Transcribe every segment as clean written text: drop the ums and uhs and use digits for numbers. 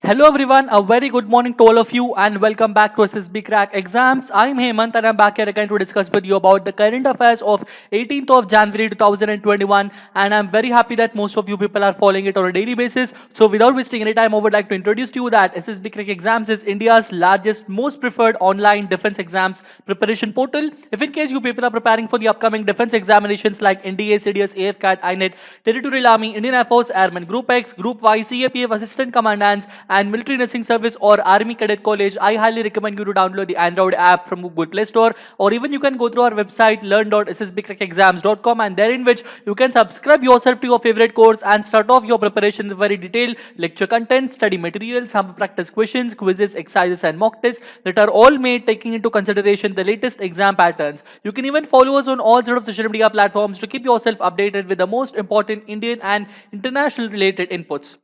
Hello everyone, a very good morning to all of you and welcome back to SSB Crack Exams. I'm Hemant and I'm back here again to discuss with you about the current affairs of 18th of January 2021, and I'm very happy that most of you people are following it on a daily basis. So without wasting any time, I would like to introduce to you that SSB Crack Exams is India's largest, most preferred online defense exams preparation portal. If in case you people are preparing for the upcoming defense examinations like NDA, CDS, AFCAT, INET, Territorial Army, Indian Air Force, Airmen Group X, Group Y, CAPF, Assistant Commandants, and Military Nursing Service or Army Cadet College, I highly recommend you to download the Android app from Google Play Store, or even you can go through our website learn.ssbcrackexams.com, and there in which you can subscribe yourself to your favorite course and start off your preparation with very detailed lecture content, study materials, sample practice questions, quizzes, exercises, and mock tests that are all made taking into consideration the latest exam patterns. You can even follow us on all sort of social media platforms to keep yourself updated with the most important Indian and international related inputs.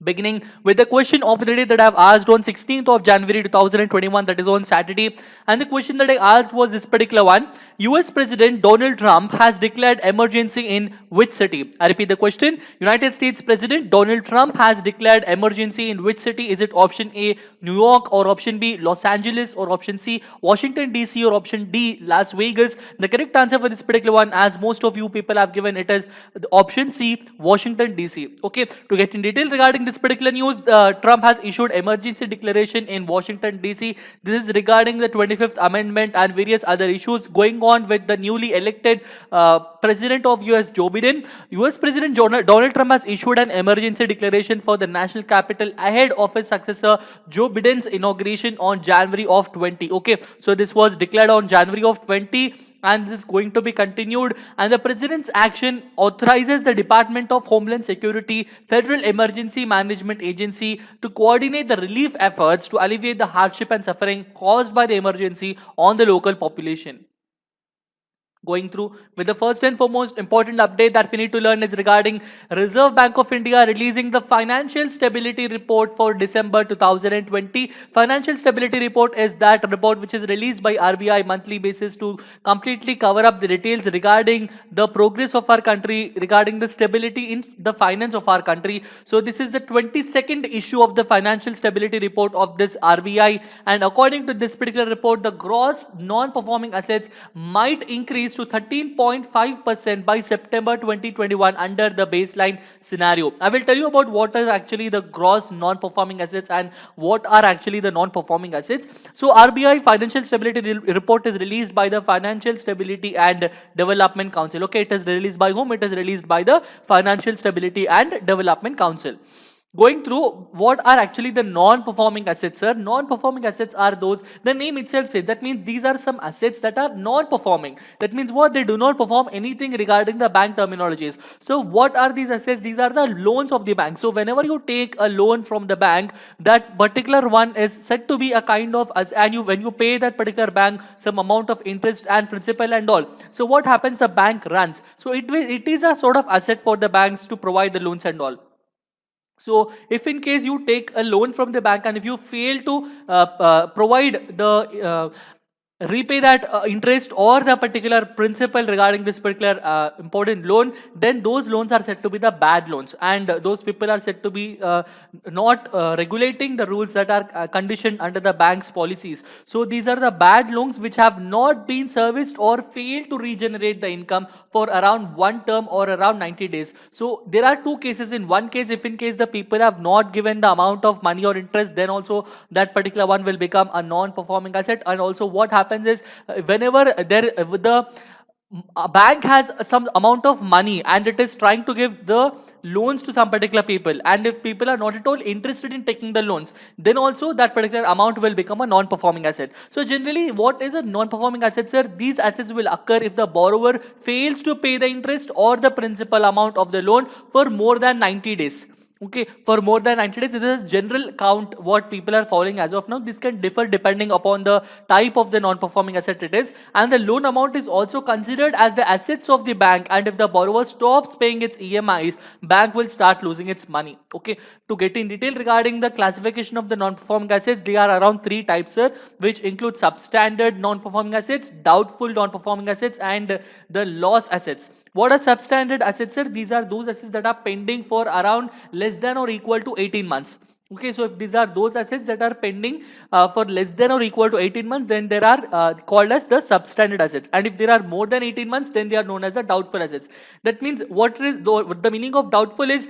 Beginning with the question of the day that I've asked on 16th of January 2021, that is on Saturday. And the question that I asked was this particular one: US President Donald Trump has declared emergency in which city? I repeat the question: United States President Donald Trump has declared emergency in which city? Is it option A, New York, or option B, Los Angeles, or option C, Washington DC, or option D, Las Vegas? The correct answer for this particular one, as most of you people have given it, as the option C, Washington DC. Okay, to get in detail regarding this particular news, Trump has issued emergency declaration in Washington DC. This is regarding the 25th Amendment and various other issues going on with the newly elected President of US, Joe Biden. US President Donald Trump has issued an emergency declaration for the national capital ahead of his successor Joe Biden's inauguration on January of 20. Okay, so this was declared on January of 20, and this is going to be continued, and the president's action authorizes the Department of Homeland Security, Federal Emergency Management Agency, to coordinate the relief efforts to alleviate the hardship and suffering caused by the emergency on the local population. Going through with the first and foremost important update that we need to learn is regarding Reserve Bank of India releasing the Financial Stability Report for December 2020. Financial Stability Report is that report which is released by RBI monthly basis to completely cover up the details regarding the progress of our country, regarding the stability in the finance of our country. So this is the 22nd issue of the Financial Stability Report of this RBI, and according to this particular report, the gross non-performing assets might increase to 13.5% by September 2021 under the baseline scenario. I will tell you about what are actually the gross non-performing assets and what are actually the non-performing assets. So RBI Financial Stability Report is released by the Financial Stability and Development Council. Okay, it is released by whom? It is released by the Financial Stability and Development Council. Going through what are actually the non-performing assets, sir. Non-performing assets are those, the name itself says, that means these are some assets that are non-performing. That means what? They do not perform anything regarding the bank terminologies. So what are these assets? These are the loans of the bank. So whenever you take a loan from the bank, that particular one is said to be a kind of, and when you pay that particular bank some amount of interest and principal and all. So what happens? The bank runs. So it is a sort of asset for the banks to provide the loans and all. So if in case you take a loan from the bank and if you fail to provide the repay that interest or the particular principal regarding this particular important loan, then those loans are said to be the bad loans, and those people are said to be not regulating the rules that are conditioned under the bank's policies. So these are the bad loans which have not been serviced or failed to regenerate the income for around one term or around 90 days. So there are two cases. In one case, if in case the people have not given the amount of money or interest, then also that particular one will become a non-performing asset. And also what happens is whenever the bank has some amount of money and it is trying to give the loans to some particular people, and if people are not at all interested in taking the loans, then also that particular amount will become a non-performing asset. So generally, what is a non-performing asset, sir? These assets will occur if the borrower fails to pay the interest or the principal amount of the loan for more than 90 days. Okay, for more than 90 days, this is a general count what people are following as of now. This can differ depending upon the type of the non-performing asset it is, and the loan amount is also considered as the assets of the bank, and if the borrower stops paying its EMIs, bank will start losing its money. Okay, to get in detail regarding the classification of the non-performing assets, they are around three types, sir, which include substandard non-performing assets, doubtful non-performing assets, and the loss assets. What are substandard assets, sir? These are those assets that are pending for around less than or equal to 18 months. Okay, so if these are those assets that are pending for less than or equal to 18 months, then there are called as the substandard assets. And if there are more than 18 months, then they are known as the doubtful assets. That means what is the meaning of doubtful is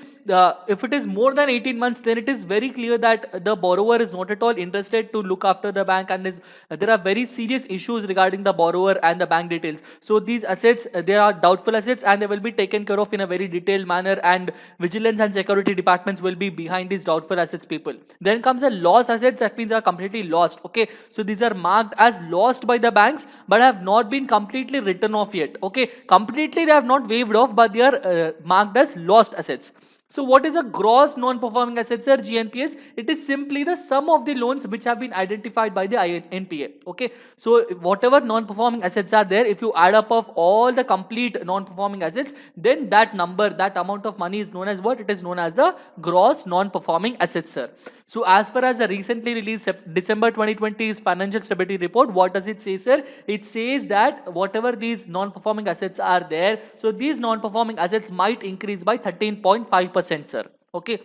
if it is more than 18 months, then it is very clear that the borrower is not at all interested to look after the bank, and there are very serious issues regarding the borrower and the bank details. So these assets, they are doubtful assets, and they will be taken care of in a very detailed manner, and vigilance and security departments will be behind these doubtful assets people. Then comes the loss assets, that means are completely lost. Okay, so these are marked as lost by the banks but have not been completely written off yet. Okay, completely they have not waived off, but they are marked as lost assets. So what is a gross non-performing assets, sir? GNPS. It is simply the sum of the loans which have been identified by the NPA. Okay. So whatever non-performing assets are there, if you add up of all the complete non-performing assets, then that number, that amount of money is known as what? It is known as the gross non-performing assets, sir. So as far as the recently released December 2020's financial stability report, what does it say, sir? It says that whatever these non-performing assets are there, so these non-performing assets might increase by 13.5%, sir. Okay.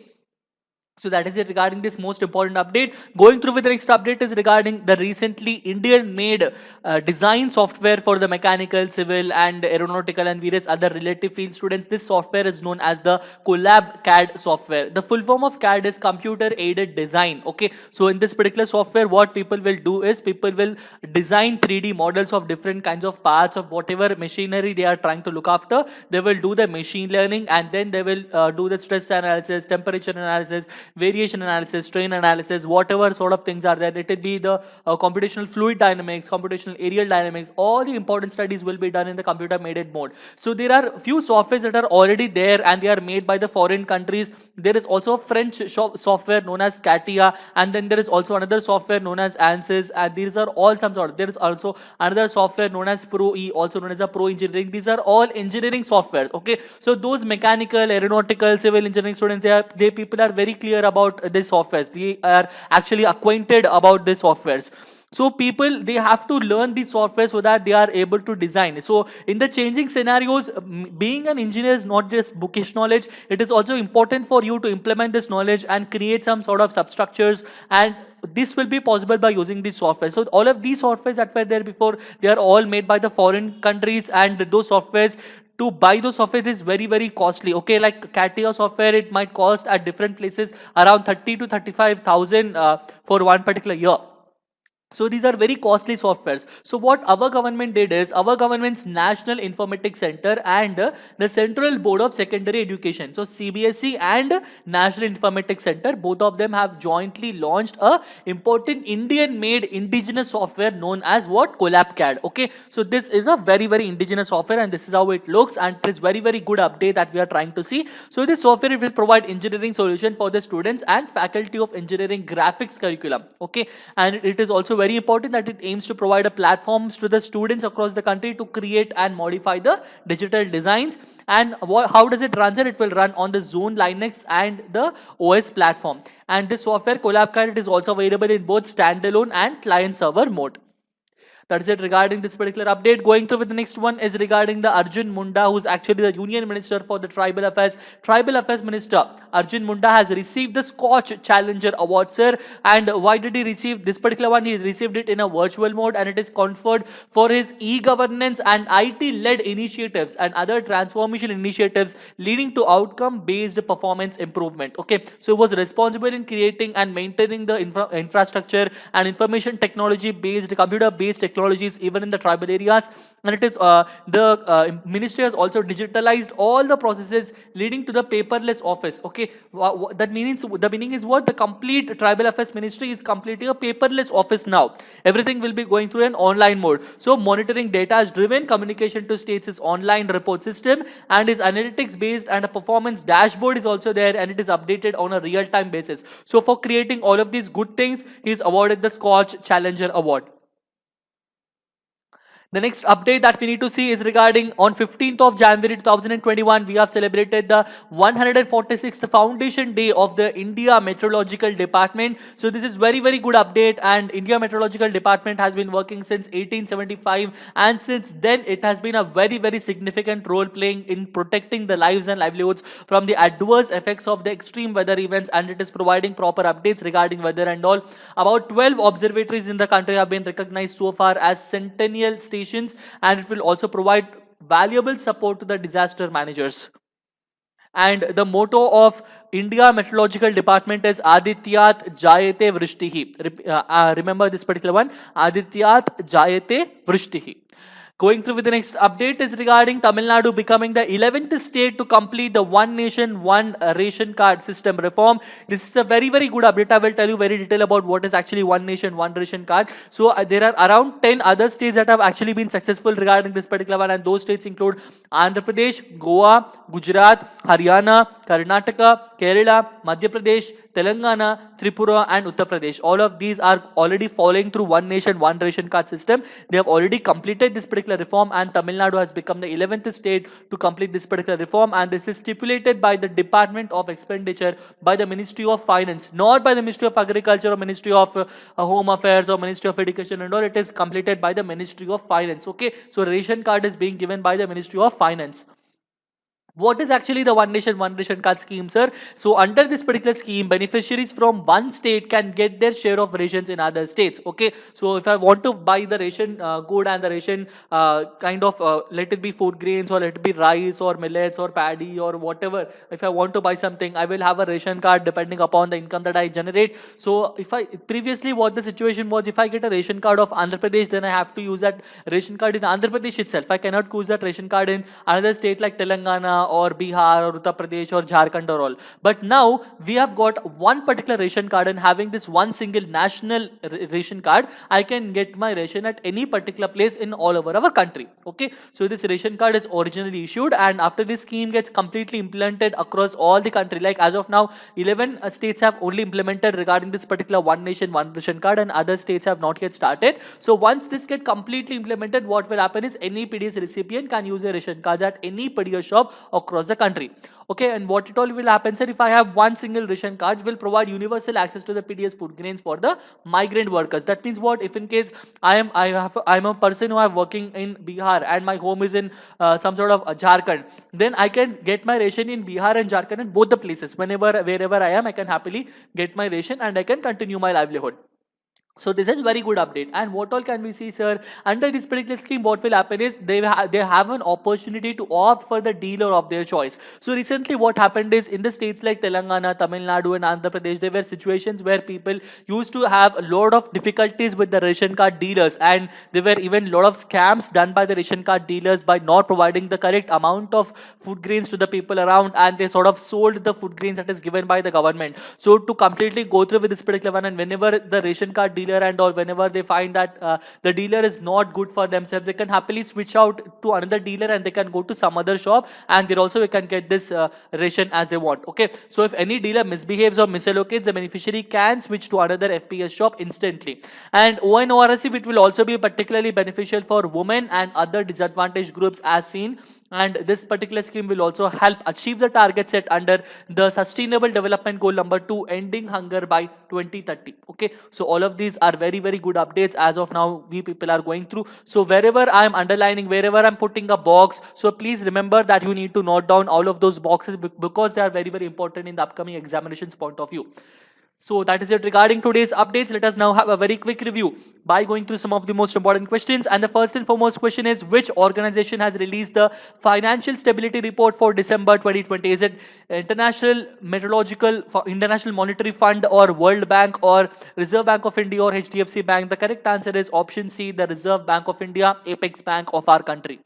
So that is it regarding this most important update. Going through with the next update is regarding the recently Indian-made design software for the mechanical, civil, and aeronautical and various other related field students. This software is known as the Collab CAD software. The full form of CAD is computer aided design. Okay, so in this particular software, what people will do is people will design 3D models of different kinds of parts of whatever machinery they are trying to look after. They will do the machine learning, and then they will do the stress analysis, temperature analysis, variation analysis, strain analysis, whatever sort of things are there. It will be the computational fluid dynamics, computational aerial dynamics. All the important studies will be done in the computer aided mode. So there are few softwares that are already there, and they are made by the foreign countries. There is also a French software known as CATIA, and then there is also another software known as ANSYS, and these are all some sort of, there is also another software known as ProE, also known as a Pro Engineering. These are all engineering softwares. Okay, so those mechanical, aeronautical, civil engineering students, they people are very clear about this softwares. They are actually acquainted about these softwares. So people, they have to learn these software so that they are able to design. So in the changing scenarios, being an engineer is not just bookish knowledge. It is also important for you to implement this knowledge and create some sort of substructures, and this will be possible by using this software. So all of these softwares that were there before, they are all made by the foreign countries, and those softwares, to buy those software is very, very costly. Okay, like CATIA software, it might cost at different places around 30 to 35,000 for one particular year. So these are very costly softwares. So what our government did is, our government's National Informatics Center and the Central Board of Secondary Education, so CBSE and National Informatics Center, both of them have jointly launched a important Indian-made indigenous software known as what? Collab CAD. Okay, so this is a very, very indigenous software, and this is how it looks, and it is very, very good update that we are trying to see. So this software, it will provide engineering solution for the students and faculty of engineering graphics curriculum. Okay, and it is also very important that it aims to provide a platforms to the students across the country to create and modify the digital designs. And how does it run? It will run on the Zone Linux and the OS platform. And this software Collab CAD is also available in both standalone and client server mode. That is it regarding this particular update. Going through with the next one is regarding the Arjun Munda, who's actually the Union Minister for the Tribal Affairs. Tribal Affairs Minister Arjun Munda has received the Scotch Challenger Award, sir. And why did he receive this particular one? He received it in a virtual mode, and it is conferred for his e-governance and IT-led initiatives and other transformation initiatives leading to outcome-based performance improvement. Okay, so he was responsible in creating and maintaining the infrastructure and information technology-based, computer-based technologies even in the tribal areas. And it is the ministry has also digitalized all the processes leading to the paperless office. Okay, that means the meaning is what? The complete tribal affairs ministry is completely a paperless office now. Everything will be going through an online mode. So monitoring data is driven, communication to states is online report system, and is analytics based, and a performance dashboard is also there, and it is updated on a real-time basis. So for creating all of these good things, he is awarded the Scotch Challenger Award. The next update that we need to see is regarding on 15th of January 2021, we have celebrated the 146th Foundation Day of the India Meteorological Department. So this is very, very good update, and India Meteorological Department has been working since 1875, and since then it has been a very, very significant role playing in protecting the lives and livelihoods from the adverse effects of the extreme weather events, and it is providing proper updates regarding weather and all. About 12 observatories in the country have been recognized so far as centennial stations, and it will also provide valuable support to the disaster managers. And the motto of India Meteorological Department is Adityat Jayate Vrishtihi. Remember this particular one, Adityat Jayate Vrishtihi. Going through with the next update is regarding Tamil Nadu becoming the 11th state to complete the One Nation, One Ration Card system reform. This is a very, very good update. I will tell you very detail about what is actually One Nation, One Ration Card. So there are around 10 other states that have actually been successful regarding this particular one, and those states include Andhra Pradesh, Goa, Gujarat, Haryana, Karnataka, Kerala, Madhya Pradesh, Telangana, Tripura and Uttar Pradesh. All of these are already following through One Nation, One Ration Card system. They have already completed this particular reform, and Tamil Nadu has become the 11th state to complete this particular reform, and this is stipulated by the Department of Expenditure by the Ministry of Finance, not by the Ministry of Agriculture or Ministry of Home Affairs or Ministry of Education and all. It is completed by the Ministry of Finance. Okay, so ration card is being given by the Ministry of Finance. What is actually the One Nation, One Ration Card scheme, sir? So under this particular scheme, beneficiaries from one state can get their share of rations in other states. Okay, so if I want to buy the ration good and the ration let it be food grains or let it be rice or millets or paddy or whatever, if I want to buy something, I will have a ration card depending upon the income that I generate. So if I previously what the situation was, if I get a ration card of Andhra Pradesh, then I have to use that ration card in Andhra Pradesh itself. I cannot use that ration card in another state like Telangana or Bihar or Uttar Pradesh or Jharkhand or all. But now we have got one particular ration card, and having this one single national ration card, I can get my ration at any particular place in all over our country. Okay, so this ration card is originally issued, and after this scheme gets completely implemented across all the country, like as of now 11 states have only implemented regarding this particular One Nation, One Ration Card, and other states have not yet started. So once this get completely implemented, what will happen is any PDS recipient can use their ration cards at any PDS shop across the country. Okay, and what it all will happen, sir, if I have one single ration card, will provide universal access to the PDS food grains for the migrant workers. That means what, if in case I'm a person who are working in Bihar and my home is in some sort of Jharkhand, then I can get my ration in Bihar and Jharkhand in both the places. Wherever I am, I can happily get my ration and I can continue my livelihood. So this is very good update. And what all can we see, sir? Under this particular scheme, what will happen is they have an opportunity to opt for the dealer of their choice. So recently what happened is in the states like Telangana, Tamil Nadu and Andhra Pradesh, there were situations where people used to have a lot of difficulties with the ration card dealers, and there were even a lot of scams done by the ration card dealers by not providing the correct amount of food grains to the people around, and they sort of sold the food grains that is given by the government. So to completely go through with this particular one, and whenever the ration card dealer and all, whenever they find that the dealer is not good for themselves, they can happily switch out to another dealer and they can go to some other shop, and there also they can get this ration as they want. Okay, so if any dealer misbehaves or misallocates, the beneficiary can switch to another FPS shop instantly. And ONORC, it will also be particularly beneficial for women and other disadvantaged groups as seen. And this particular scheme will also help achieve the target set under the Sustainable Development Goal number 2, ending hunger by 2030. Okay, so all of these are very, very good updates as of now we people are going through. So wherever I am underlining, wherever I'm putting a box, so please remember that you need to note down all of those boxes because they are very, very important in the upcoming examinations point of view. So that is it regarding today's updates. Let us now have a very quick review by going through some of the most important questions. And the first and foremost question is, which organization has released the Financial Stability Report for December 2020? Is it International Monetary Fund or World Bank or Reserve Bank of India or HDFC Bank? The correct answer is option C, the Reserve Bank of India, Apex Bank of our country.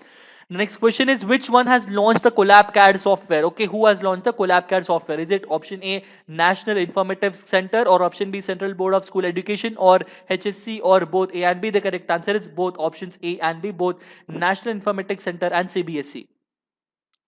The next question is, which one has launched the CollabCAD software? Okay, who has launched the CollabCAD software? Is it option A, National Informative Center, or option B, Central Board of School Education, or HSC, or both A and B? The correct answer is both options A and B, both National Informatics Center and CBSE.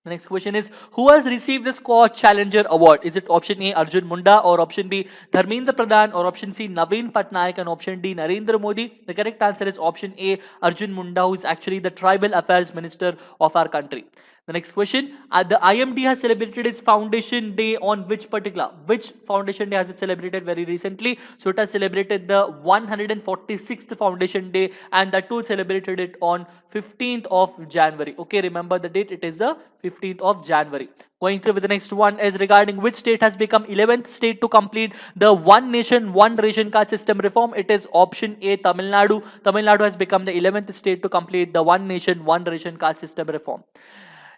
The next question is, who has received the Scotch Challenger Award? Is it option A, Arjun Munda, or option B, Dharmendra Pradhan, or option C, Naveen Patnaik, and option D, Narendra Modi? The correct answer is option A, Arjun Munda, who is actually the Tribal Affairs Minister of our country. The next question, the IMD has celebrated its Foundation Day on which Foundation Day has it celebrated very recently? So it has celebrated the 146th Foundation Day, and that too celebrated it on 15th of January. Okay, remember the date, it is the 15th of January. Going through with the next one is regarding which state has become 11th state to complete the One Nation, One Ration Card system reform. It is option A, Tamil Nadu. Tamil Nadu has become the 11th state to complete the One Nation, One Ration Card system reform.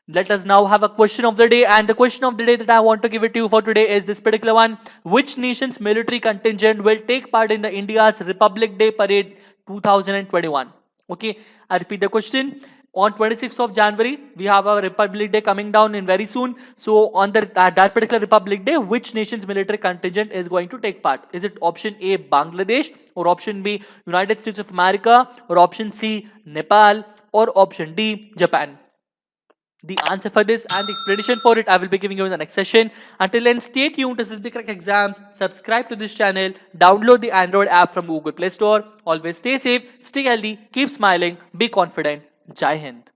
Let us now have a question of the day, and the question of the day that I want to give it to you for today is this particular one. Which nation's military contingent will take part in the India's Republic Day Parade 2021? Okay, I repeat the question. On 26th of January, we have our Republic Day coming down in very soon. So on that particular Republic Day, which nation's military contingent is going to take part? Is it option A, Bangladesh, or option B, United States of America, or option C, Nepal, or option D, Japan? The answer for this and the explanation for it I will be giving you in the next session. Until then, stay tuned to SSB Crack Exams, subscribe to this channel, download the Android app from Google Play Store. Always stay safe, stay healthy, keep smiling, be confident. Jai Hind.